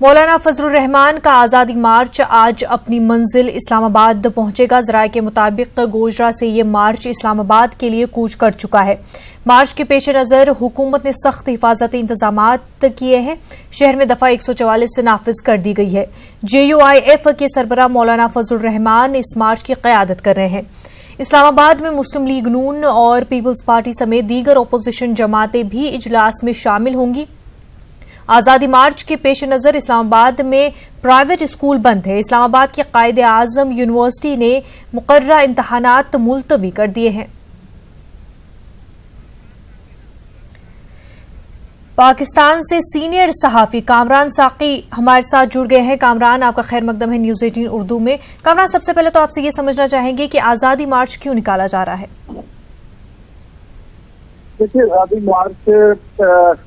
मौलाना फजलुर रहमान का आज़ादी मार्च आज अपनी मंजिल इस्लामाबाद पहुंचेगा। ज़राए के मुताबिक गोजरा से ये मार्च इस्लामाबाद के लिए कूच कर चुका है। मार्च के पेश नज़र हुकूमत ने सख्त हिफाजती इंतजामात किए हैं। शहर में दफा 144 से नाफिज कर दी गई है। JUIF के सरबराह मौलाना फजलुर रहमान इस मार्च की क़यादत कर रहे हैं। इस्लामाबाद में मुस्लिम लीग नून और पीपल्स पार्टी समेत दीगर अपोजिशन जमातें भी इजलास में शामिल होंगी। आज़ादी मार्च के पेश नज़र इस्लामाबाद में प्राइवेट स्कूल बंद है। इस्लामाबाद के कायद आज़म यूनिवर्सिटी ने मुकर्ररा इम्तहानात मुलतवी कर दिए हैं। पाकिस्तान से सीनियर सहाफ़ी कामरान साकी हमारे साथ जुड़ गए हैं। कामरान, आपका खैर मकदम है न्यूज़ 18 उर्दू में। कामरान, सबसे पहले तो आपसे ये समझना चाहेंगे कि आज़ादी मार्च क्यों निकाला जा रहा है? देखिए, आज़ादी मार्च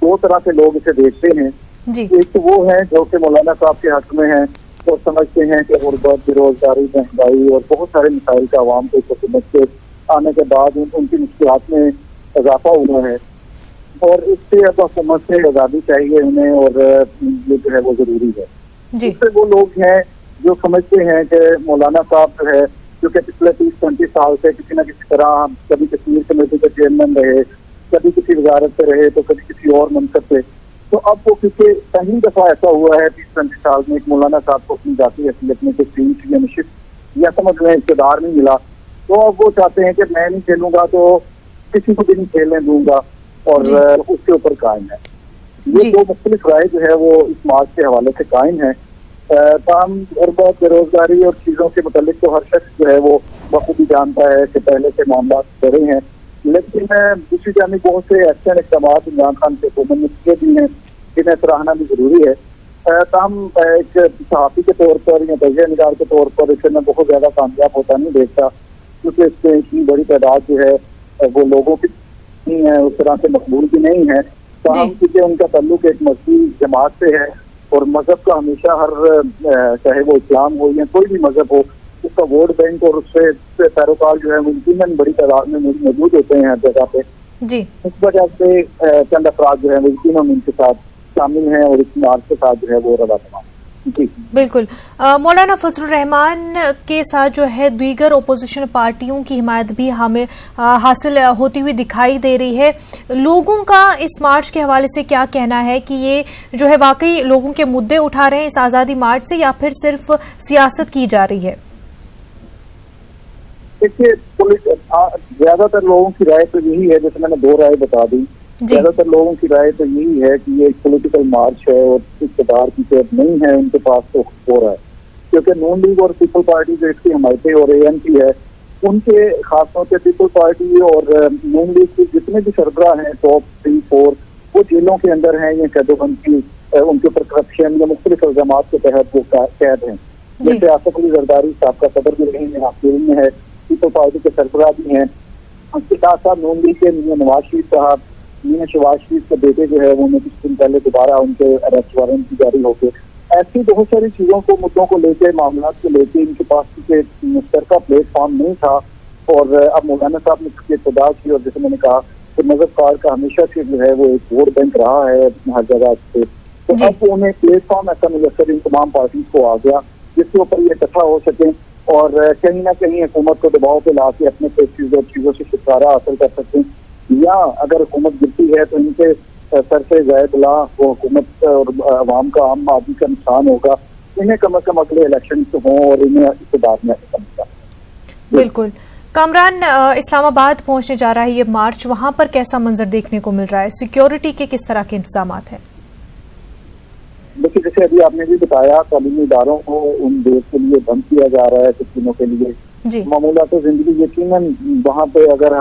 दो तरह से लोग इसे देखते हैं जी। एक तो वो है जो कि मौलाना साहब के हक में है और समझते हैं कि गुर्बत, बेरोजगारी, महंगाई और बहुत सारे मसाइल का आवाम को हुकूमत के आने के बाद उनकी मुश्किलात में इजाफा हुआ है और इससे अब हुकूमत से आज़ादी चाहिए उन्हें और ये जो है वो जरूरी है। इससे वो लोग हैं जो समझते हैं कि मौलाना साहब जो है जो कि पिछले 30-35 साल से किसी न किसी तरह कभी कश्मीर कमेटी के चेयरमैन रहे, कभी किसी वजारत पे रहे तो कभी किसी और मनसब पे, तो अब वो क्योंकि पहली दफा ऐसा हुआ है 30-35 साल में एक मौलाना साहब को अपनी जाती हैसियत में कुछ सीट या नशिस्त या समझ में इक़्तिदार नहीं मिला, तो अब वो चाहते हैं कि मैं नहीं खेलूंगा तो किसी को भी नहीं खेलने दूंगा और उसके ऊपर कायम है। ये दो मुख्तलिफ राय जो है वो इस मार्च के हवाले से कायम है। तमाम गुर्बत, बेरोजगारी और चीजों के मुतालिक तो हर शख्स जो है वो बखूबी जानता है कि पहले से मामला बड़े हैं, लेकिन दूसरी जानिब बहुत से ऐसे इक़दाम इमरान खान की हुकूमत ने किए भी हैं जिन्हें सराहना भी जरूरी है। ताहम एक सहाफ़ी के तौर पर या तजिया निगार के तौर पर इसे मैं बहुत ज्यादा कामयाब होता नहीं देखता, क्योंकि इससे इतनी बड़ी तादाद जो है वो लोगों की नहीं है, उस तरह से मकबूल भी नहीं है। ताहम क्योंकि उनका ताल्लुक एक मजहबी जमात से है और मजहब का हमेशा हर चाहे वो इस्लाम हो या कोई भी मजहब हो, उसका वोट बैंक और उससे पैरोकार जो है मुमकिन बड़ी तादाद में मौजूद होते हैं हर जगह पे। जी। इस वजह से चंद अफराद जो है मुमकिन उनके साथ शामिल हैं और इस मार्च के साथ जो है वो रवा तमाम। जी बिल्कुल। मौलाना फजलुर रहमान के साथ जो है दीगर ओपोजिशन पार्टियों की हिमायत भी हमें हासिल होती हुई दिखाई दे रही है। लोगों का इस मार्च के हवाले से क्या कहना है कि ये जो है वाकई लोगों के मुद्दे उठा रहे हैं इस आज़ादी मार्च से या फिर सिर्फ सियासत की जा रही है? देखिए, ज्यादातर लोगों की राय तो यही है, जैसे मैंने दो राय बता दी, ज्यादातर लोगों की राय तो यही है कि ये एक पॉलिटिकल मार्च है और इक़्तिदार की जरूरत नहीं है उनके पास तो हो रहा है, क्योंकि नून लीग और पीपल पार्टी जो इसकी हिमायती और ANP है उनके खासतौर पर पीपल पार्टी और नून लीग के जितने भी सरबराह हैं टॉप 3-4 वो जेलों के अंदर हैं या कैदोबंद की उनके ऊपर करप्शन या मुख्तलिफ इल्जामात के तहत वो कैद हैं। जैसे आसिफ अली जरदारी साहब का सदर भी रहे हैं, जेल में है, पीपल पार्टी के सरबराह भी हैं, उसके साथ साथ नून लीग के नवाज शरीफ साहब, मियां शहबाज शरीफ के बेटे जो है वो कुछ दिन पहले दोबारा उनके अरेस्ट वारंट की जारी होकर ऐसी बहुत सारी चीजों को मुद्दों को लेकर मामला को लेकर इनके पास मुश्तरका प्लेटफॉर्म नहीं था और अब मौलाना साहब ने इब्तदा की और जैसे मैंने कहा कि मजहब कार्ड का हमेशा से जो है वो एक वोट बैंक रहा है हर जगह से, तो अब उन्हें प्लेटफॉर्म ऐसा मुयसर इन तमाम पार्टी को आ गया जिसके ऊपर ये इकट्ठा हो सकें और कहीं ना कहीं हुकूमत को दबाव पे ला के अपने चीजों से छुटकारा हासिल कर सकते हैं, या अगर हुकूमत गिरती है तो इनके सर से जायद ला वो हुकूमत और अवाम का, आम आदमी का नुकसान होगा। इन्हें कम अज कम अगले इलेक्शन हों और इन्हें इक़्तिदार में बिल्कुल। कामरान, इस्लामाबाद पहुंचने जा रहा है ये मार्च, वहां पर कैसा मंजर देखने को मिल रहा है? सिक्योरिटी के किस तरह के इंतजाम हैं? देखिए, जैसे अभी आपने भी बताया तालीमी इदारों को उन देश के लिए बंद किया जा रहा है कुछ दिनों के लिए। मामूला तो जिंदगी यकीनन वहाँ पे अगर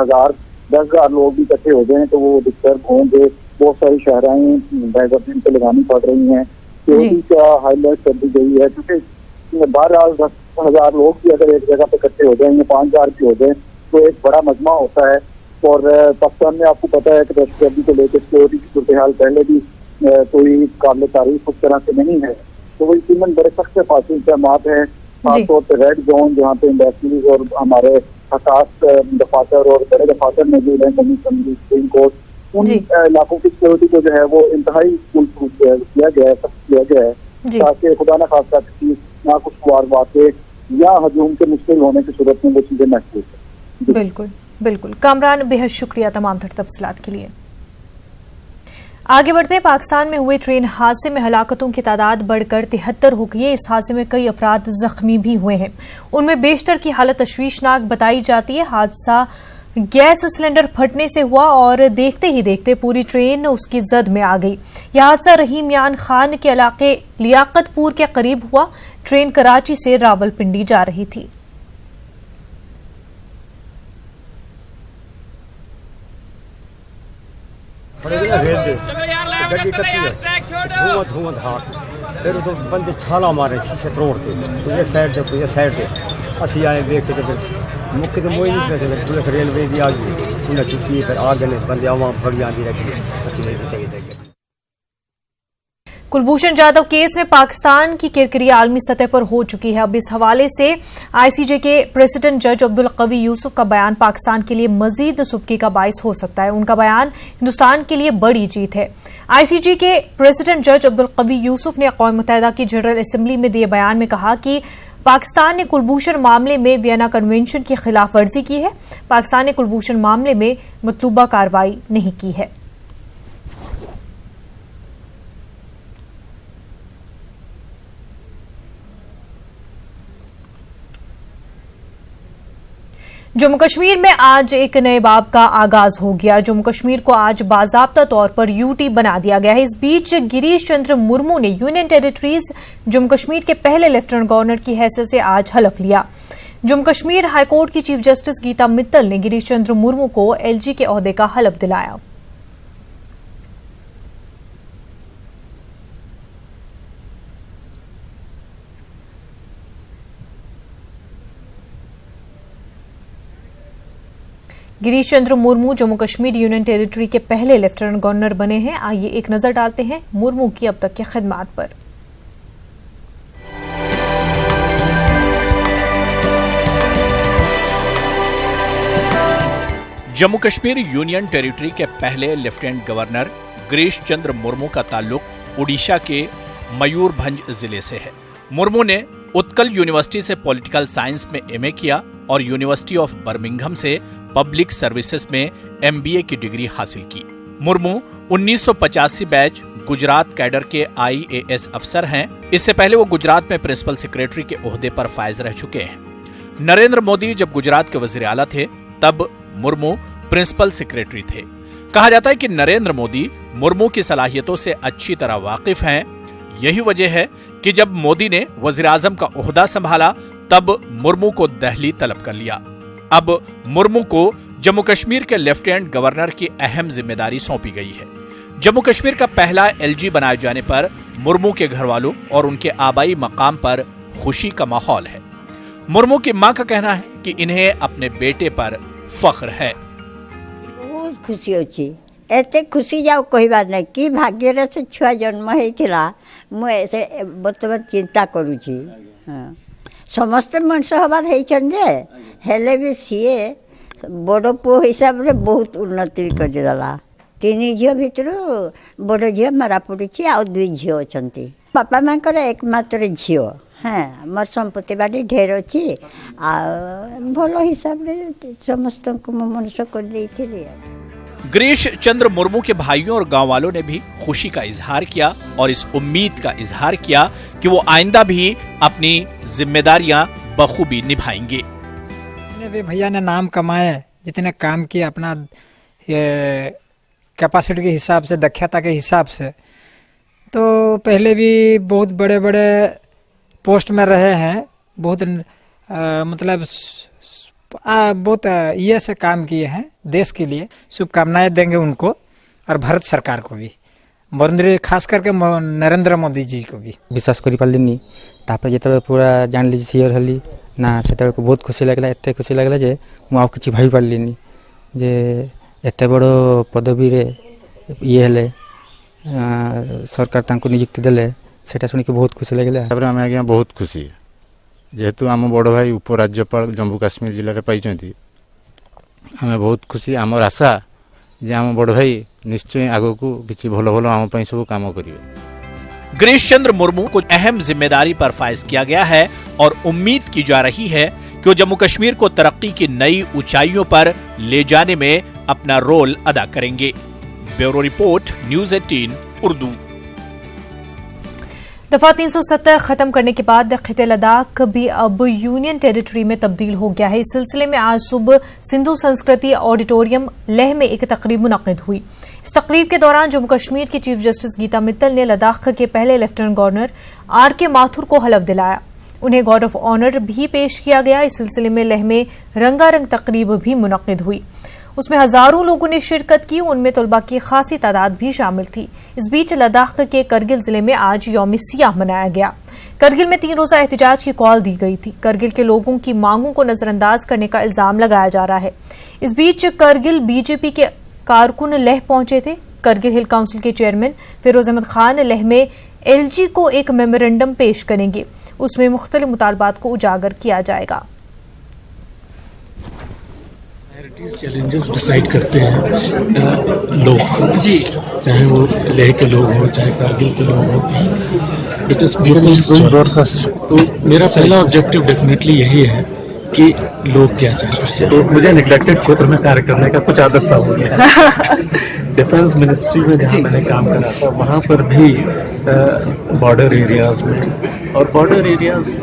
10,000 लोग भी इकट्ठे हो जाए तो वो डिस्टर्ब होंगे। बहुत सारी शहराएं बैगर्डिंग पे लगानी पड़ रही हैं, सिक्योरिटी का हाईलाइट कर दी गई है, क्योंकि 12,000 लोग भी अगर एक जगह पे इकट्ठे हो जाएंगे, 5,000 भी हो जाए तो एक बड़ा मजमा होता है। और पाकिस्तान में आपको पता है कि दहशतगर्दी को लेकर सिक्योरिटी की सूरत हाल पहले भी कोई काबिल तारीफ उस तरह से नहीं है, तो वो यकीनन बड़े सख्त फासी इंतजाम है, खासतौर पर रेड जोन जहाँ पे इंडस्ट्रीज और हमारे हसास दफातर और बड़े दफातर मौजूद हैं, सुप्रीम कोर्ट, उन जी। इलाकों की सिक्योरिटी को जो है वो इंतहाई किया गया है, सख्त किया गया है, जी। ताकि खुदा न खास्ता किसी नाखुशगवार वाक़े या हजूम के मुश्किल होने की सूरत में वो चीजें महसूस है। बिल्कुल बिल्कुल। कामरान, बेहद शुक्रिया तमाम तर तफसीलात के लिए। आगे बढ़ते हैं। पाकिस्तान में हुए ट्रेन हादसे में हलाकतों की तादाद बढ़कर 73 हो गई है। इस हादसे में कई अफराद जख्मी भी हुए हैं। उनमें बेशतर की हालत तशवीशनाक बताई जाती है। हादसा गैस सिलेंडर फटने से हुआ और देखते ही देखते पूरी ट्रेन उसकी जद में आ गई। यह हादसा रहीम यान खान के इलाके लियाकतपुर के करीब हुआ। ट्रेन कराची से रावलपिंडी जा रही थी। फिर तो बंदे छाला मारे शीशे तोड़ के, तो ये साइड से ये साइड से असी आए देख के, फिर मुख्य तो मोई नहीं पे, पुलिस रेलवे भी आ गई, उन्हें चुकी, फिर आगे ने बंदे आवाम बड़ी आंधी रखी, असी नहीं चाहिए। कुलभूषण जाधव केस में पाकिस्तान की किरकिरी आलमी सतह पर हो चुकी है। अब इस हवाले से आईसीजे के प्रेसिडेंट जज अब्दुल कवी यूसुफ का बयान पाकिस्तान के लिए मजीद सुबकी का बाइस हो सकता है। उनका बयान हिंदुस्तान के लिए बड़ी जीत है। आईसीजे के प्रेसिडेंट जज अब्दुल कवी यूसुफ ने अक़वाम मुत्तहिदा की जनरल असेंबली में दिए बयान में कहा कि पाकिस्तान ने कुलभूषण मामले में वियना कन्वेंशन की खिलाफ वर्जी की है। पाकिस्तान ने कुलभूषण मामले में मतलूबा कार्रवाई नहीं की है। जम्मू कश्मीर में आज एक नए बाब का आगाज हो गया। जम्मू कश्मीर को आज बाज़ाब्ता तौर पर यूटी बना दिया गया है। इस बीच गिरीश चंद्र मुर्मू ने यूनियन टेरिटरीज जम्मू कश्मीर के पहले लेफ्टिनेंट गवर्नर की हैसियत से आज हलफ लिया। जम्मू कश्मीर हाईकोर्ट की चीफ जस्टिस गीता मित्तल ने गिरीश चंद्र मुर्मू को एलजी के ओहदे का हलफ दिलाया। गिरीश चंद्र मुर्मू जम्मू कश्मीर यूनियन टेरिटरी के पहले लेफ्टिनेंट गवर्नर बने हैं। आइए एक नजर डालते हैं मुर्मू की अब तक की खिदमात पर। जम्मू कश्मीर यूनियन टेरिटरी के पहले लेफ्टिनेंट गवर्नर गिरीश चंद्र मुर्मू का ताल्लुक उड़ीसा के मयूरभंज जिले से है। मुर्मू ने उत्कल यूनिवर्सिटी से पॉलिटिकल साइंस में एमए किया और यूनिवर्सिटी ऑफ बर्मिंघम से पब्लिक सर्विसेज में एमबीए की डिग्री हासिल की। मुर्मू 1985 बैच गुजरात कैडर के आईएएस अफसर हैं। इससे पहले वो गुजरात में प्रिंसिपल सेक्रेटरी के ओहदे पर फायज रह चुके हैं। नरेंद्र मोदी जब गुजरात के वजीर आला थे तब मुर्मू प्रिंसिपल सेक्रेटरी थे। कहा जाता है कि नरेंद्र मोदी मुर्मू की सलाहियतों से अच्छी तरह वाकिफ हैं। यही वजह है कि जब मोदी ने वजीर आजम का ओहदा संभाला तब मुर्मू को दिल्ली तलब कर लिया। अब मुर्मू को जम्मू कश्मीर के लेफ्टिनेंट गवर्नर की अहम जिम्मेदारी सौंपी गई है। जम्मू कश्मीर का पहला एलजी बनाए जाने पर मुर्मू के घरवालों और उनके आबाई मकाम पर खुशी का माहौल है। मुर्मू की मां का कहना है कि इन्हें अपने बेटे पर फख्र है। बहुत खुशी होची, एते खुशी जाओ कोई बात नहीं कि भाग्य से छुआ जन्म होता मुझे बर्तमान चिंता करुची। हाँ समस्त मनुष हबार हेले भी सीए बड़ पुओ हिसाब से बहुत उन्नति भी करदेला। 3 झील भितर बड़ झील मारा पड़ी आ 2 झील अच्छा। बापा माँ एकमात्र झील। हाँ मोर संपत्ति बाड़ी ढेर अच्छी भल हिसाब से समस्त मनुष्य कर देती। गिरीश चंद्र मुर्मू के भाइयों और गांव वालों ने भी खुशी का इजहार किया और इस उम्मीद का इजहार किया कि वो आइंदा भी अपनी जिम्मेदारियां बखूबी निभाएंगे। भी भैया ने नाम कमाए, जितने काम किए अपना कैपेसिटी के हिसाब से, दक्षता के हिसाब से, तो पहले भी बहुत बड़े बड़े पोस्ट में रहे हैं। बहुत मतलब बहुत ये से काम किए हैं देश के लिए। शुभकामनाएं देंगे उनको और भारत सरकार को भी, खास करके नरेंद्र मोदी जी को भी। विश्वास कर पार्लिनी जो पूरा जान ली सियर हली ना से बहुत खुशी लगला। एत खुशी लगला जे मु आ किसी भाई पार्लिनी जे एत बड़ पदवी रे ये हेले सरकार तांको नियुक्ति देले, सेटा सुनिक बहुत खुशी लगला। तापर आम आज्ञा बहुत खुशी जेहेतु आम बड़ भाई उपराज्यपाल जम्मू काश्मीर जिले में पाई, आम बहुत खुशी। आमर आशा जे आम बड़ भाई निश्चय आगो को किछि भलो भलो आम पई सब काम करिवे। गिरीश चंद्र मुर्मू को अहम जिम्मेदारी पर फाइज किया गया है और उम्मीद की जा रही है कि वो जम्मू कश्मीर को तरक्की की नई ऊंचाइयों पर ले जाने में अपना रोल अदा करेंगे। Bureau report, news 18 Urdu. दफा 370 खत्म करने के बाद खिते लद्दाख भी अब यूनियन टेरिटरी में तब्दील हो गया है। इस सिलसिले में आज सुबह सिंधु संस्कृति ऑडिटोरियम लेह में एक तकरीब मुनक्किद हुई। इस तकरीब के दौरान जम्मू कश्मीर की चीफ जस्टिस गीता मित्तल ने लद्दाख के पहले लेफ्टिनेंट गवर्नर आर.के. माथुर को हलफ दिलाया। उन्हें गार्ड ऑफ ऑनर भी पेश किया गया। इस सिलसिले में लेह में रंगारंग तकरीब भी मुनक्किद हुई। उसमें हजारों लोगों ने शिरकत की, उनमें तलबा की खासी तादाद भी शामिल थी। इस बीच लद्दाख के करगिल जिले में आज यौम सियाह मनाया गया। करगिल में 3 रोजा एहतजाज की कॉल दी गई थी। करगिल के लोगों की मांगों को नजरअंदाज करने का इल्जाम लगाया जा रहा है। इस बीच करगिल बीजेपी के कारकुन लेह पहुंचे थे। करगिल हिल काउंसिल के चेयरमैन फिरोज अहमद खान लेह में एलजी को एक मेमोरेंडम पेश करेंगे। उसमें मुख्तलिफ मुतालबात को उजागर किया जाएगा। चैलेंजेस डिसाइड करते हैं लोग जी, चाहे वो लेह के लोग हो चाहे कारगिल के लोग हो। It is broadcast. तो मेरा पहला ऑब्जेक्टिव डेफिनेटली यही है कि लोग क्या चाहते हैं। तो मुझे निगलेक्टेड क्षेत्र में कार्य करने का कुछ आदत सा हो गया। डिफेंस मिनिस्ट्री में जहाँ मैंने काम करा था वहाँ पर भी बॉर्डर एरियाज में और बॉर्डर एरियाज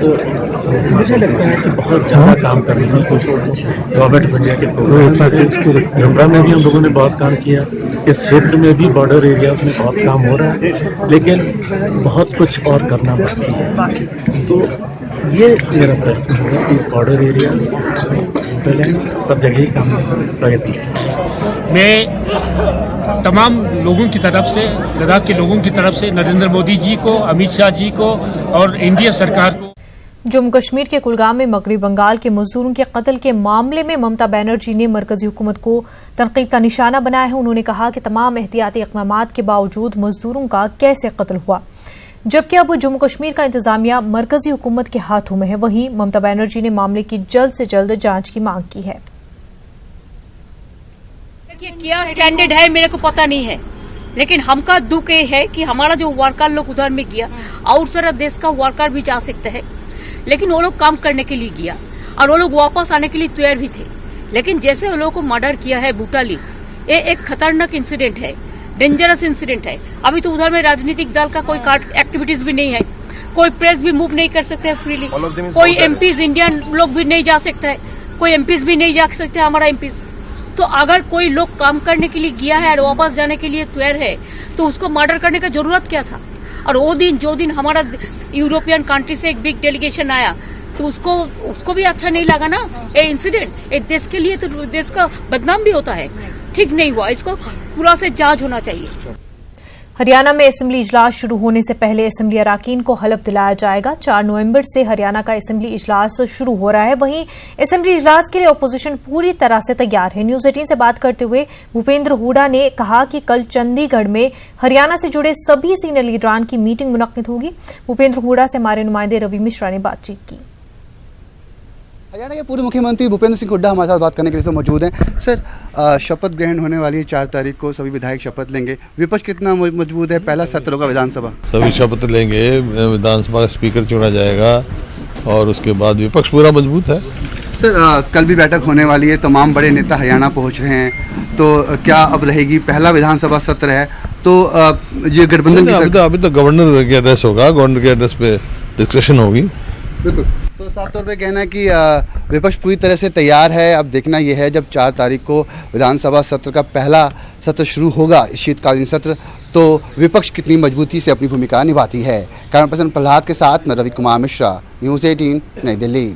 मुझे लगता है कि बहुत ज़्यादा काम करने की कोशिश गवर्नमेंट ऑफ इंडिया के प्रोग्राम से गंगा में भी हम लोगों ने बहुत काम किया। इस क्षेत्र में भी बॉर्डर एरियाज में बहुत काम हो रहा है, लेकिन बहुत कुछ और करना बाकी है। तो ये मेरा प्रयत्न होगा कि बॉर्डर एरियाज सब जगह ही काम प्रगति। मैं तमाम लोगों की तरफ से, लद्दाख के लोगों की तरफ से नरेंद्र मोदी जी को, अमित शाह जी को और इंडिया सरकार को। जम्मू कश्मीर के कुलगाम में मगरबी बंगाल के मजदूरों के कत्ल के मामले में ममता बनर्जी ने मरकजी हुकूमत को तनकीद का निशाना बनाया है। उन्होंने कहा कि तमाम एहतियाती इक़दाम के बावजूद मजदूरों का कैसे कत्ल हुआ, जबकि अब जम्मू कश्मीर का इंतजामिया मरकजी हुकूमत के हाथों में है। वहीं ममता बनर्जी ने मामले की जल्द से जल्द जांच की मांग की है। क्या स्टैंडर्ड है मेरे को पता नहीं है, लेकिन हमका दुख ये है कि हमारा जो वर्कर लोग उधर में गया, आउटसाइड देश का वर्कर भी जा सकते हैं, लेकिन वो लोग काम करने के लिए गया और वो लोग वापस आने के लिए तैयार भी थे। लेकिन जैसे वो लोगों को मर्डर किया है ब्रूटली, ये एक खतरनाक इंसिडेंट है, डेंजरस इंसिडेंट है। अभी तो उधर में राजनीतिक दल का कोई एक्टिविटीज भी नहीं है, कोई प्रेस भी मूव नहीं कर सकते फ्रीली, कोई एमपीज इंडियन लोग भी नहीं जा सकते है, कोई एमपीज भी नहीं जा सकते हमारा एमपीज। तो अगर कोई लोग काम करने के लिए गया है और वापस जाने के लिए तैयार है तो उसको मर्डर करने का जरूरत क्या था। और वो दिन जो दिन हमारा यूरोपियन कंट्री से एक बिग डेलीगेशन आया तो उसको भी अच्छा नहीं लगा ना। ये इंसिडेंट एक देश के लिए तो देश का बदनाम भी होता है, ठीक नहीं हुआ, इसको पूरा से जांच होना चाहिए। हरियाणा में असेंबली इजलास शुरू होने से पहले असेंबली अराकीन को हलफ दिलाया जाएगा। 4 नवंबर से हरियाणा का असेंबली इजलास शुरू हो रहा है। वहीं असेंबली इजलास के लिए अपोजिशन पूरी तरह से तैयार है। न्यूज़ 18 से बात करते हुए भूपेंद्र हुडा ने कहा कि कल चंडीगढ़ में हरियाणा से जुड़े सभी सीनियर लीडरान की मीटिंग मुनक्किद होगी। भूपेंद्र हुडा से हमारे नुमाइंदे रवि मिश्रा ने बातचीत की। हरियाणा के पूर्व मुख्यमंत्री भूपेंद्र सिंह हुड्डा हमारे साथ बात करने के लिए मौजूद हैं। सर, शपथ ग्रहण होने वाली है 4 तारीख को, सभी विधायक शपथ लेंगे। विपक्ष कितना मजबूत है? पहला सत्र होगा विधानसभा, सभी शपथ लेंगे, विधानसभा का स्पीकर चुना जाएगा और उसके बाद विपक्ष पूरा मजबूत है। सर, कल भी बैठक होने वाली है, तमाम बड़े नेता हरियाणा पहुँच रहे हैं, तो क्या अब रहेगी? पहला विधानसभा सत्र है तो ये गठबंधन की अभी तो गवर्नर के एड्रेस होगा, गवर्नर के एड्रेस पे डिस्कशन होगी। बिल्कुल। तो साफ तौर पे कहना है कि विपक्ष पूरी तरह से तैयार है। अब देखना यह है जब 4 तारीख को विधानसभा सत्र का पहला सत्र शुरू होगा, शीतकालीन सत्र, तो विपक्ष कितनी मजबूती से अपनी भूमिका निभाती है। कैमरा पर्सन प्रहलाद के साथ मैं रवि कुमार मिश्रा, न्यूज़ 18 नई दिल्ली।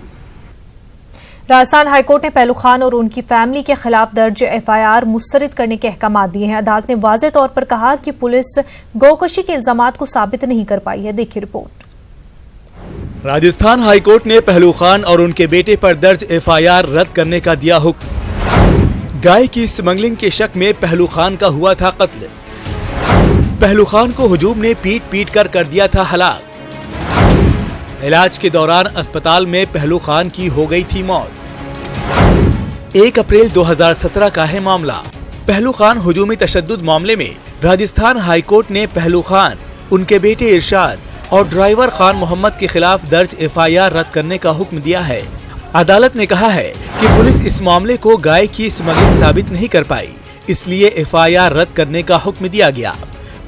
राजस्थान हाईकोर्ट ने पहलू खान और उनकी फैमिली के खिलाफ दर्ज एफआईआर मुस्तरद करने के अहकाम दिए हैं। अदालत ने वाज़ेह तौर पर कहा कि पुलिस गौकशी के इल्जामात को साबित नहीं कर पाई है। देखिए रिपोर्ट। राजस्थान हाईकोर्ट ने पहलू खान और उनके बेटे पर दर्ज एफआईआर रद्द करने का दिया हुक्म। गाय की स्मगलिंग के शक में पहलू खान का हुआ था कत्ल। पहलू खान को हुजूम ने पीट कर दिया था हलाक। इलाज के दौरान अस्पताल में पहलू खान की हो गई थी मौत। 1 अप्रैल 2017 का है मामला। पहलू खान हुजूमी तशद्दुद मामले में राजस्थान हाईकोर्ट ने पहलू खान, उनके बेटे इरशाद और ड्राइवर खान मोहम्मद के खिलाफ दर्ज FIR रद्द करने का हुक्म दिया है। अदालत ने कहा है कि पुलिस इस मामले को गाय की स्मगलिंग साबित नहीं कर पाई, इसलिए FIR रद्द करने का हुक्म दिया गया।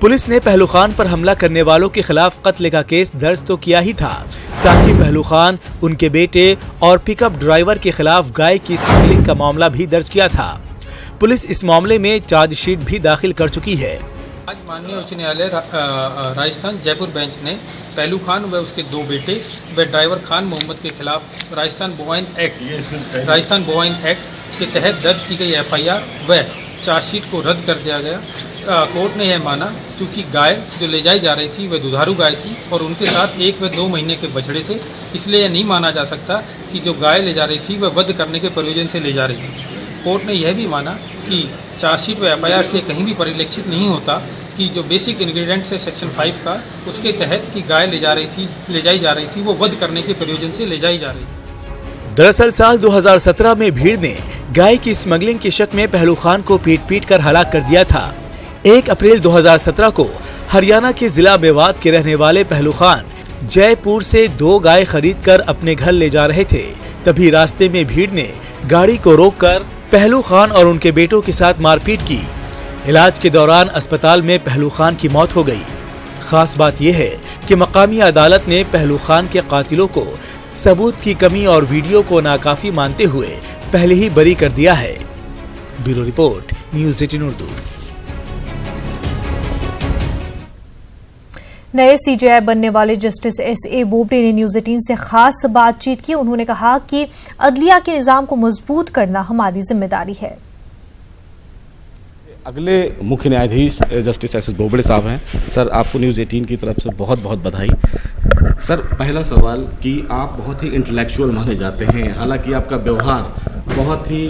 पुलिस ने पहलू खान पर हमला करने वालों के खिलाफ कत्ल का केस दर्ज तो किया ही था, साथ ही पहलू खान, उनके बेटे और पिकअप ड्राइवर के खिलाफ गाय की स्मगलिंग का मामला भी दर्ज किया था। पुलिस इस मामले में चार्जशीट भी दाखिल कर चुकी है। आज माननीय उच्च न्यायालय राजस्थान जयपुर बेंच ने पहलू खान व उसके 2 बेटे व ड्राइवर खान मोहम्मद के खिलाफ राजस्थान बोवाइन एक्ट के तहत दर्ज की गई FIR व चार्जशीट को रद्द कर दिया गया। कोर्ट ने यह माना चूँकि गाय जो ले जाई जा रही थी वह दुधारू गाय थी और उनके साथ 1 व 2 महीने के बछड़े थे, इसलिए यह नहीं माना जा सकता कि जो गाय ले जा रही थी वह वध करने के प्रयोजन से ले जा रही थी। कोर्ट ने यह भी माना कि चार्जशीट व FIR से कहीं भी परिलक्षित नहीं होता कि जो बेसिक इंग्रेडिएंट्स है सेक्शन 5 का, उसके तहत कि गाय ले जाई जा रही थी वो वध करने के प्रयोजन से ले जाई जा रही थी। दरअसल साल 2017 में भीड़ ने गाय की स्मगलिंग के शक में पहलू खान को पीट कर हलाक कर दिया था। 1 अप्रैल 2017 को हरियाणा के जिला मेवात के रहने वाले पहलू खान जयपुर से 2 गाय खरीदकर अपने घर ले जा रहे थे, तभी रास्ते में भीड़ ने गाड़ी को रोककर पहलू खान और उनके बेटों के साथ मारपीट की। इलाज के दौरान अस्पताल में पहलू खान की मौत हो गई। खास बात यह है कि मकामी अदालत ने पहलू खान के कातिलों को सबूत की कमी और वीडियो को नाकाफी मानते हुए पहले ही बरी कर दिया है। Bureau report, news 18 Urdu. नए CJI बनने वाले जस्टिस SA बोबडे ने न्यूज़ 18 से खास बातचीत की। उन्होंने कहा कि अदलिया के निज़ाम को मजबूत करना हमारी जिम्मेदारी है। अगले मुख्य न्यायाधीश जस्टिस SS बोबडे साहब हैं। सर, आपको न्यूज़ 18 की तरफ से बहुत बहुत बधाई। सर, पहला सवाल कि आप बहुत ही इंटेलेक्चुअल माने जाते हैं, हालांकि आपका व्यवहार बहुत ही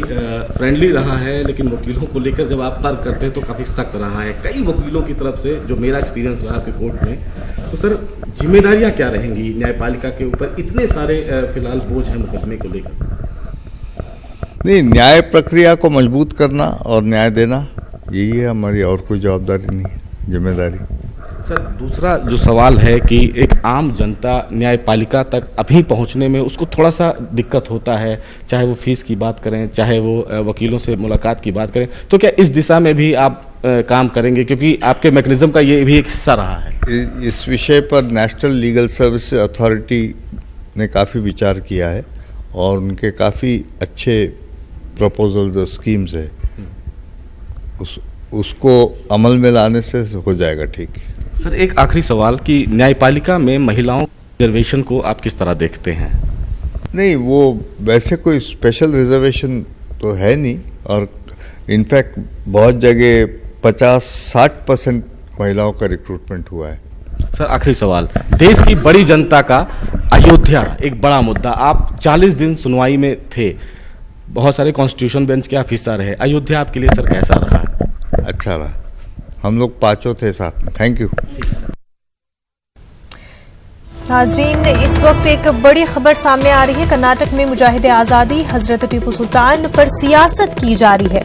फ्रेंडली रहा है, लेकिन वकीलों को लेकर जब आप तर्क करते हैं तो काफ़ी सख्त रहा है कई वकीलों की तरफ से, जो मेरा एक्सपीरियंस रहा आपके कोर्ट में। तो सर, जिम्मेदारियां क्या रहेंगी न्यायपालिका के ऊपर? इतने सारे फिलहाल बोझ हैं मुकदमे को लेकर। नहीं, न्याय प्रक्रिया को मजबूत करना और न्याय देना, यही है हमारी, और कोई जवाबदारी नहीं है, जिम्मेदारी। सर, दूसरा जो सवाल है कि एक आम जनता न्यायपालिका तक अभी पहुंचने में उसको थोड़ा सा दिक्कत होता है, चाहे वो फीस की बात करें, चाहे वो वकीलों से मुलाकात की बात करें, तो क्या इस दिशा में भी आप काम करेंगे, क्योंकि आपके मैकेनिज्म का ये भी एक हिस्सा रहा है? इस विषय पर नेशनल लीगल सर्विस अथॉरिटी ने काफ़ी विचार किया है और उनके काफ़ी अच्छे प्रपोजल्स और स्कीम्स है, उसको अमल में लाने से हो जाएगा ठीक। सर, एक आखिरी सवाल कि न्यायपालिका में महिलाओं रिजर्वेशन को आप किस तरह देखते हैं? नहीं, वो वैसे कोई स्पेशल रिजर्वेशन तो है नहीं, और इनफैक्ट बहुत जगह 50-60% महिलाओं का रिक्रूटमेंट हुआ है। सर, आखिरी सवाल, देश की बड़ी जनता का अयोध्या एक बड़ा मुद्दा, आप 40 दिन सुनवाई में थे, बहुत सारे कॉन्स्टिट्यूशन बेंच के आप हिस्सा रहे, अयोध्या आपके लिए सर कैसा रहा? अच्छा रहा, हम लोग 5 थे साथ में। Thank you. नाजरीन, इस वक्त एक बड़ी खबर सामने आ रही है। कर्नाटक में मुजाहिदे आज़ादी हजरत टीपू सुल्तान पर सियासत की जा रही है।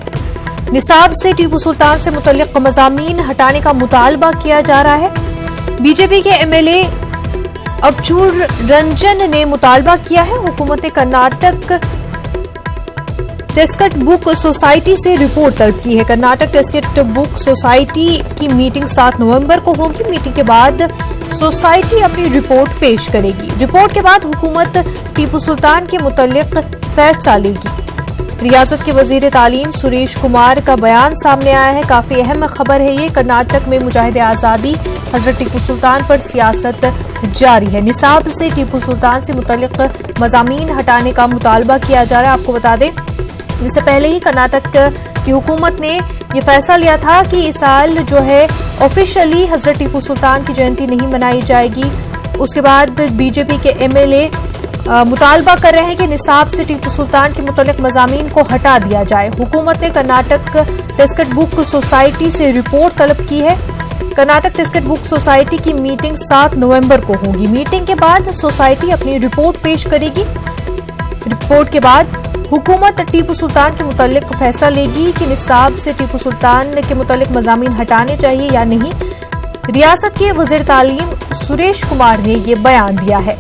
निसाब से टीपू सुल्तान से मुतल्लिक मज़ामीन हटाने का मुतालबा किया जा रहा है। बीजेपी के MLA अबचूर रंजन ने मुतालबा किया है हुकूमत कर्नाटक टेस्केट बुक सोसाइटी से रिपोर्ट तलब की है। कर्नाटक टेस्केट बुक सोसाइटी की मीटिंग 7 नवंबर को होगी। मीटिंग के बाद सोसाइटी अपनी रिपोर्ट पेश करेगी। रिपोर्ट के बाद हुकूमत टीपू सुल्तान के मुतल्लिक फैसला लेगी। रियासत के वजीर तालीम सुरेश कुमार का बयान सामने आया है। काफी अहम खबर है ये। कर्नाटक में मुजाहिदे आज़ादी हजरत टीपू सुल्तान पर सियासत जारी है। निसाब से टीपू सुल्तान से मुतल्लिक मज़ामीन हटाने का मुतालबा किया जा रहा है। आपको बता दें, इससे पहले ही कर्नाटक की हुकूमत ने ये फैसला लिया था कि इस साल जो है ऑफिशियली हजरत टीपू सुल्तान की जयंती नहीं मनाई जाएगी। उसके बाद बीजेपी के MLA मुतालबा कर रहे हैं कि निसाब से टीपू सुल्तान के मुतल्लिक मज़ामीन को हटा दिया जाए। हुकूमत ने कर्नाटक टेस्केट बुक सोसाइटी से रिपोर्ट तलब की है। कर्नाटक टेस्केट बुक सोसाइटी की मीटिंग 7 नवंबर को होगी। मीटिंग के बाद सोसाइटी अपनी रिपोर्ट पेश करेगी। रिपोर्ट के बाद हुकूमत टीपू सुल्तान के मुतालिक फैसला लेगी कि निसाब से टीपू सुल्तान के मुतालिक मज़ामीन हटाने चाहिए या नहीं। रियासत के वज़ीर तालीम सुरेश कुमार ने ये बयान दिया है।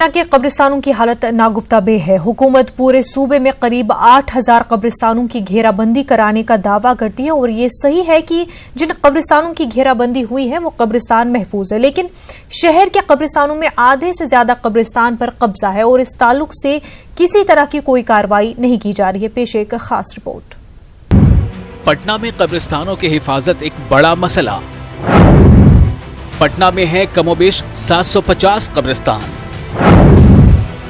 के कब्रिस्तानों की हालत नागुफ्ताबे है। हुकूमत पूरे सूबे में करीब 8000 कब्रिस्तानों की घेराबंदी कराने का दावा करती है और ये सही है कि जिन कब्रिस्तानों की घेराबंदी हुई है वो कब्रिस्तान महफूज है, लेकिन शहर के कब्रिस्तानों में आधे से ज्यादा कब्रिस्तान पर कब्जा है और इस ताल्लुक से किसी तरह की कोई कार्रवाई नहीं की जा रही है। पेश एक खास रिपोर्ट। पटना में कब्रिस्तानों की हिफाजत एक बड़ा मसला। पटना में है कमोबेश 750 कब्रिस्तान।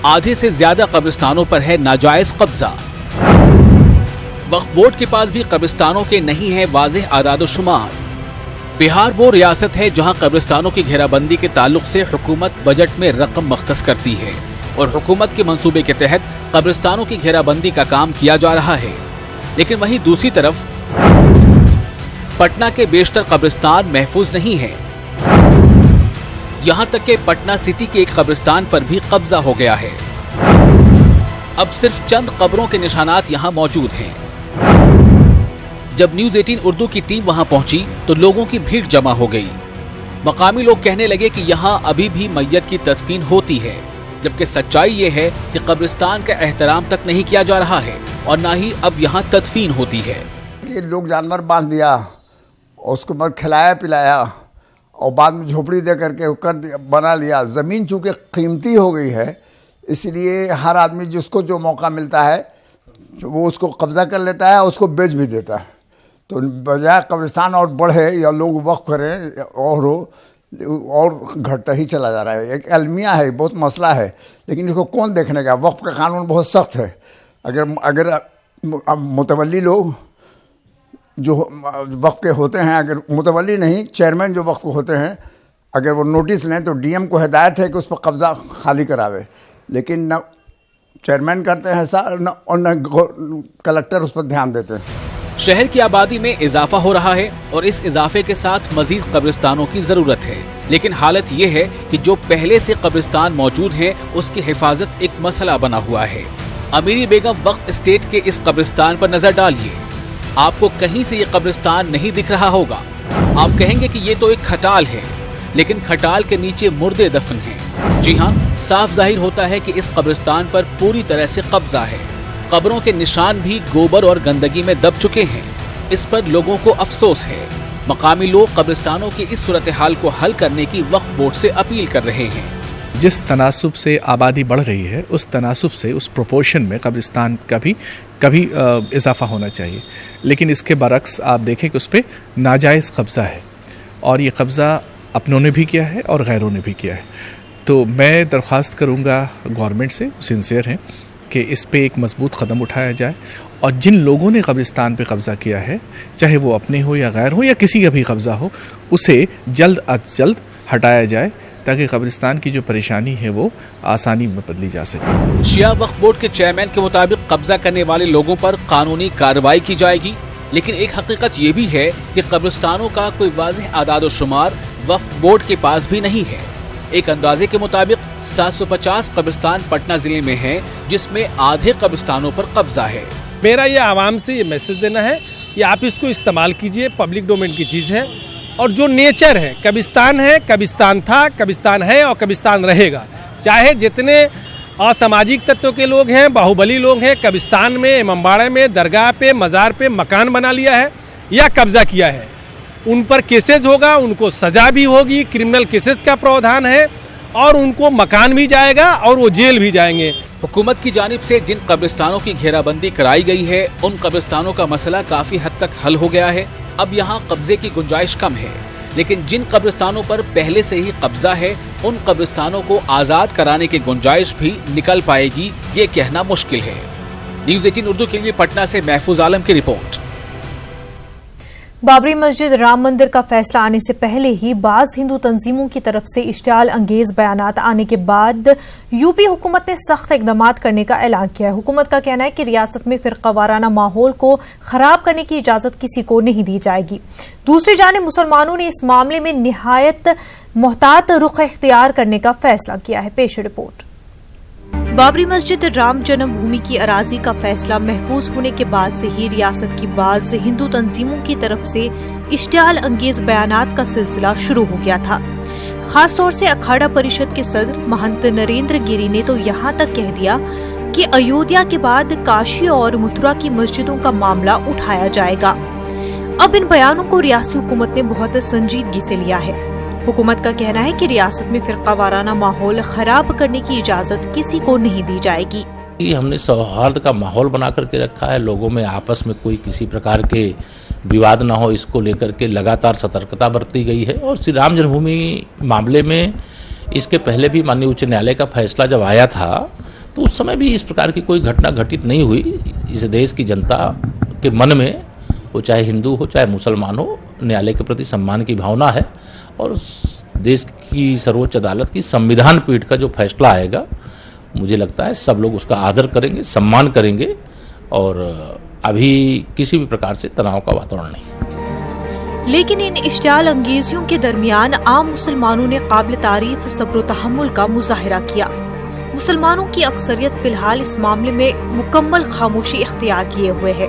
आधे से ज्यादा कब्रिस्तानों पर है नाजायज कब्जा। वक्फ बोर्ड के पास भी कब्रिस्तानों के नहीं है वाज़ेह आदाद-ओ-शुमार। बिहार वो रियासत है जहां कब्रिस्तानों की घेराबंदी के ताल्लुक से हुकूमत बजट में रकम मख्तस करती है और हुकूमत के मंसूबे के तहत कब्रिस्तानों की घेराबंदी का काम किया जा रहा है। लेकिन वहीं दूसरी तरफ पटना के बेशतर कब्रिस्तान महफूज नहीं है। यहाँ तक कि पटना सिटी के एक कब्रिस्तान पर भी कब्जा हो गया है। अब सिर्फ चंद कब्रों के निशानात यहाँ मौजूद हैं। जब न्यूज़ 18 उर्दू की टीम वहाँ पहुंची तो लोगों की भीड़ जमा हो गई। मकामी लोग कहने लगे कि यहाँ अभी भी मैयत की तदफीन होती है, जबकि सच्चाई ये है कि कब्रिस्तान का एहतराम तक नहीं किया जा रहा है और न ही अब यहाँ तदफीन होती है। ये लोग जानवर बांध दिया, उसको बाद खिलाया पिलाया और बाद में झोपड़ी दे करके कर बना लिया। ज़मीन चूँकि कीमती हो गई है, इसलिए हर आदमी जिसको जो मौका मिलता है वो उसको कब्जा कर लेता है, उसको बेच भी देता है। तो बजाय कब्रिस्तान और बढ़े या लोग वक्फ करें और घटता ही चला जा रहा है। एक अलमिया है, बहुत मसला है, लेकिन इसको कौन देखने का। वक्फ का कानून बहुत सख्त है। अगर मुतवल्ली लोग जो वक्फ के होते हैं, अगर मुतवल्ली नहीं चेयरमैन जो वक्फ होते हैं, अगर वो नोटिस लें तो डीएम को हिदायत है कि उस पर कब्जा खाली करावे, लेकिन न चेयरमैन करते हैं ऐसा और न कलेक्टर उस पर ध्यान देते हैं। शहर की आबादी में इजाफा हो रहा है और इस इजाफे के साथ मजीद कब्रिस्तानों की जरूरत है, लेकिन हालत ये है कि जो पहले से कब्रिस्तान मौजूद हैं उसकी हिफाजत एक मसला बना हुआ है। अमीरी बेगम वक्फ एस्टेट के इस कब्रिस्तान पर नजर डालिए, आपको कहीं से ये कब्रिस्तान नहीं दिख रहा होगा। आप कहेंगे कि ये तो एक खटाल है, लेकिन खटाल के नीचे मुर्दे दफन हैं। जी हाँ, साफ जाहिर होता है कि इस कब्रिस्तान पर पूरी तरह से कब्जा है। कब्रों के निशान भी गोबर और गंदगी में दब चुके हैं। इस पर लोगों को अफसोस है। मकामी लोग कब्रिस्तानों की इस सूरत हाल को हल करने की वक्फ बोर्ड से अपील कर रहे हैं। जिस तनासुब से आबादी बढ़ रही है, उस तनासुब से, उस प्रोपोर्शन में कब्रिस्तान का भी कभी इजाफा होना चाहिए, लेकिन इसके बरक्स आप देखें कि उस पर नाजायज़ कब्ज़ा है और ये कब्ज़ा अपनों ने भी किया है और गैरों ने भी किया है। तो मैं दरख्वास्त करूँगा गवर्नमेंट से, सिंसियर हैं, कि इस पे एक मजबूत कदम उठाया जाए और जिन लोगों ने कब्रिस्तान पे कब्ज़ा किया है, चाहे वो अपने हो या गैर हो या किसी का भी कब्ज़ा हो, उसे जल्द अज जल्द हटाया जाए ताकि कब्रिस्तान की जो परेशानी है वो आसानी में बदली जा सके। शिया वक्फ बोर्ड के चेयरमैन के मुताबिक कब्जा करने वाले लोगों पर कानूनी कार्रवाई की जाएगी, लेकिन एक हकीकत ये भी है कि कब्रिस्तानों का कोई वाज़ेह आदाद-ओ-शुमार वक्फ बोर्ड के पास भी नहीं है। एक अंदाजे के मुताबिक 750 कब्रिस्तान पटना जिले में हैं, जिसमें आधे कब्रिस्तानों पर कब्जा है। मेरा ये आवाम से ये मैसेज देना है कि आप इसको इस्तेमाल कीजिए, पब्लिक डोमेन की चीज़ है और जो नेचर है, कब्रिस्तान था, कब्रिस्तान है और कब्रिस्तान रहेगा। चाहे जितने असामाजिक तत्वों के लोग हैं, बाहुबली लोग हैं, कब्रिस्तान में, इमामबाड़े में, दरगाह पे, मज़ार पे मकान बना लिया है या कब्जा किया है, उन पर केसेज होगा, उनको सज़ा भी होगी, क्रिमिनल केसेस का प्रावधान है और उनको मकान भी जाएगा और वो जेल भी जाएंगे। हुकूमत की जानिब से जिन कब्रिस्तानों की घेराबंदी कराई गई है, उन कब्रिस्तानों का मसला काफ़ी हद तक हल हो गया है। अब यहाँ कब्जे की गुंजाइश कम है, लेकिन जिन कब्रिस्तानों पर पहले से ही कब्जा है, उन कब्रिस्तानों को आज़ाद कराने की गुंजाइश भी निकल पाएगी, ये कहना मुश्किल है। न्यूज़ 18 उर्दू के लिए पटना से महफूज आलम की रिपोर्ट। बाबरी मस्जिद राम मंदिर का फैसला आने से पहले ही बाज हिंदू तंजीमों की तरफ से इश्तियाल अंगेज बयानात आने के बाद यूपी हुकूमत ने सख्त इकदाम करने का ऐलान किया है। हुकूमत का कहना है कि रियासत में फिरकावाराना माहौल को खराब करने की इजाजत किसी को नहीं दी जाएगी। दूसरी जानिब मुसलमानों ने इस मामले में निहायत मोहतात रुख इख्तियार करने का फैसला किया है। पेश रिपोर्ट। बाबरी मस्जिद राम जन्मभूमि की अराजी का फैसला महफूज होने के बाद से ही रियासत की बाज हिंदू तंजीमों की तरफ से इश्तियाल अंगेज बयानात का सिलसिला शुरू हो गया था। खासतौर से अखाड़ा परिषद के सदर महंत नरेंद्र गिरी ने तो यहाँ तक कह दिया कि अयोध्या के बाद काशी और मथुरा की मस्जिदों का मामला उठाया जाएगा। अब इन बयानों को रियासती हुकूमत ने बहुत संजीदगी से लिया है। हुकूमत का कहना है कि रियासत में फिरकावाराना माहौल खराब करने की इजाजत किसी को नहीं दी जाएगी। हमने सौहार्द का माहौल बना करके रखा है, लोगों में आपस में कोई किसी प्रकार के विवाद ना हो, इसको लेकर के लगातार सतर्कता बरती गई है। और श्री राम जन्मभूमि मामले में इसके पहले भी माननीय उच्च न्यायालय का फैसला जब आया था तो उस समय भी इस प्रकार की कोई घटना घटित नहीं हुई। इस देश की जनता के मन में, वो चाहे हिंदू हो चाहे मुसलमान हो, न्यायालय के प्रति सम्मान की भावना है। और देश की सर्वोच्च अदालत की संविधान पीठ का जो फैसला आएगा, मुझे लगता है सब लोग उसका आदर करेंगे, सम्मान करेंगे और अभी किसी भी प्रकार से तनाव का वातावरण नहीं। लेकिन इन इश्तियाल अंगेजियों के दरमियान आम मुसलमानों ने काबिल तारीफ सब्र तहम्मुल का मुजाहिरा किया। मुसलमानों की अक्सरियत फिलहाल इस मामले में मुकम्मल खामोशी इख्तियार किए हुए है,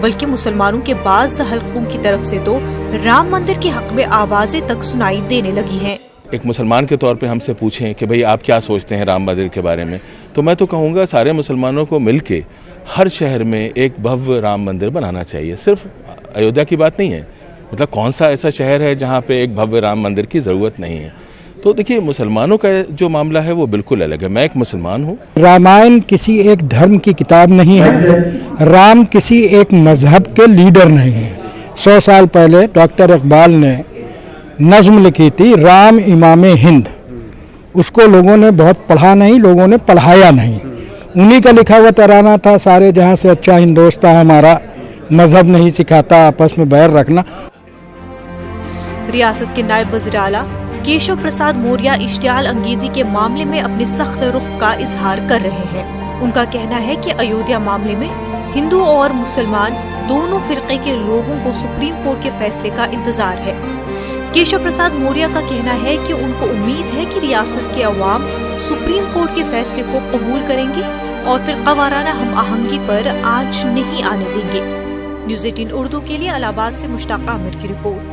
बल्कि मुसलमानों के बाज़ हल्कों की तरफ से तो राम मंदिर के हक में आवाजें तक सुनाई देने लगी हैं। एक मुसलमान के तौर पे हमसे पूछें कि भाई आप क्या सोचते हैं राम मंदिर के बारे में, तो मैं तो कहूँगा सारे मुसलमानों को मिलके हर शहर में एक भव्य राम मंदिर बनाना चाहिए। सिर्फ अयोध्या की बात नहीं है, मतलब कौन सा ऐसा शहर है जहाँ पे एक भव्य राम मंदिर की ज़रूरत नहीं है। तो देखिए, मुसलमानों का जो मामला है वो बिल्कुल अलग है। मैं एक मुसलमान हूँ। रामायण किसी एक धर्म की किताब नहीं है, राम किसी एक मजहब के लीडर नहीं है। 100 साल पहले डॉक्टर इकबाल ने नज्म लिखी थी राम इमामे हिंद, उसको लोगों ने बहुत पढ़ा नहीं, लोगों ने पढ़ाया नहीं। उन्हीं का लिखा हुआ तराना था, सारे जहाँ से अच्छा हिंदुस्तान हमारा, मजहब नहीं सिखाता आपस में बैर रखना। रियासत के नायब वज़ीर आला केशव प्रसाद मौर्य इश्तियाल अंगेजी के मामले में अपने सख्त रुख का इजहार कर रहे हैं। उनका कहना है कि अयोध्या मामले में हिंदू और मुसलमान दोनों फिरके के लोगों को सुप्रीम कोर्ट के फैसले का इंतजार है। केशव प्रसाद मौर्य का कहना है कि उनको उम्मीद है कि रियासत के अवाम सुप्रीम कोर्ट के फैसले को कबूल करेंगे और फिरकावाराना हम आहंगी पर आंच नहीं आने देंगे। न्यूज़ 18 उर्दू के लिए इलाहाबाद से मुश्ताक आमिर की रिपोर्ट।